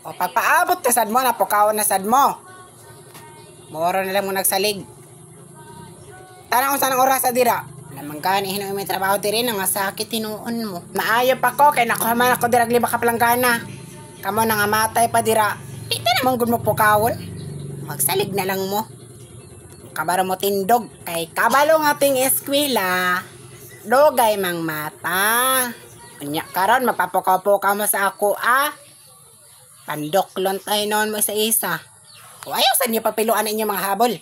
O pagpaabot na sad mo, napukawan na sad mo. Moro na lang mo nagsalig. Tanang kung saan ang oras sa dira. Lamang gani, hinang may trabaho diri na nga sakit tinuon mo. Maayo pa ko, kay nakuha man ako dira liba ka palanggana. Kamo na nga matay pa dira. Ito naman gud mo pukawon. Magsalig na lang mo. Kabaro mo tindog. Kay kabalo nga ting eskwela. Dogay mang mata. Kanya karon mapapukaw-pukaw mo sa ako Pandoklon tayo noon mo isa-isa. O ayaw sa niyo papiluan ninyo mga habol.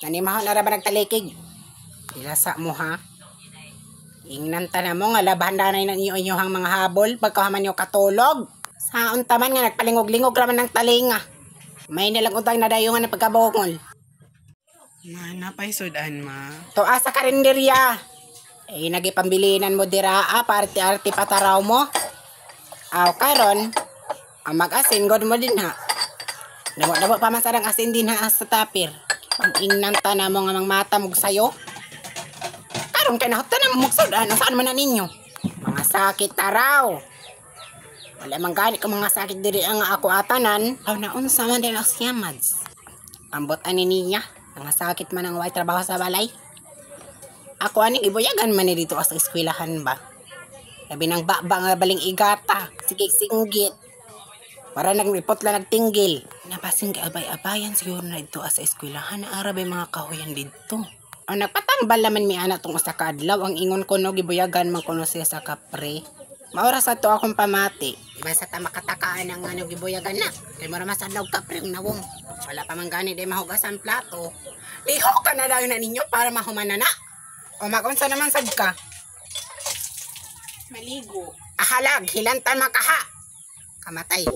Nanimaho na ba nagtalikig? Ilasa mo ha. Ingnan ta na mo nga labahan danay ng inyo-inyohang mga habol pagkahaman nyo katulog. Saon taman nga nagpalingog-lingog raman ng talinga. May nalang utang na dayungan na pagkabungol. Napay sudan ma. Tuwa sa karinderya. Nagipambilinan mo dira party-arty pataraw mo. Aw karon. Ang mag-asin, god mo din ha. Damo pa masarang asin din ha sa tapir. Pag ingnan ta na mo nga mang mata mo sayo. Karon kay nahutan na mo magsudan. Saan man na ninyo? Mga sakit taraw. Wala man gani ka mga sakit diri ang ako atanan. Aw naunsa man din ang siyamads. Ambot ani niya. Mga sakit man ang way trabaho sa balay. Ako ani ibuyagan man ni dito sa eskwelahan ba. Labi ng baba nga baling igata. Sige singgit. Para nagreport lang nagtinggil. Napasing abay-abayan siguro na dito sa eskwelahan na arabe mga kahoyan dito. Ang nagpatambal naman mi anak tong usa ka adlaw ang ingon ko no gibuyagan man kuno siya sa kapre. Maura sa to akong pamati. Iba sa ta makatakaan ang ano gibuyagan na. Kay mura masadlaw kapre ang nawong. Wala pa man gani day mahugas ang plato. Liho ka na lang na ninyo para mahuman na. O magunsa naman sad ka. Maligo. Ahalag hilantan makaha. Kamatay.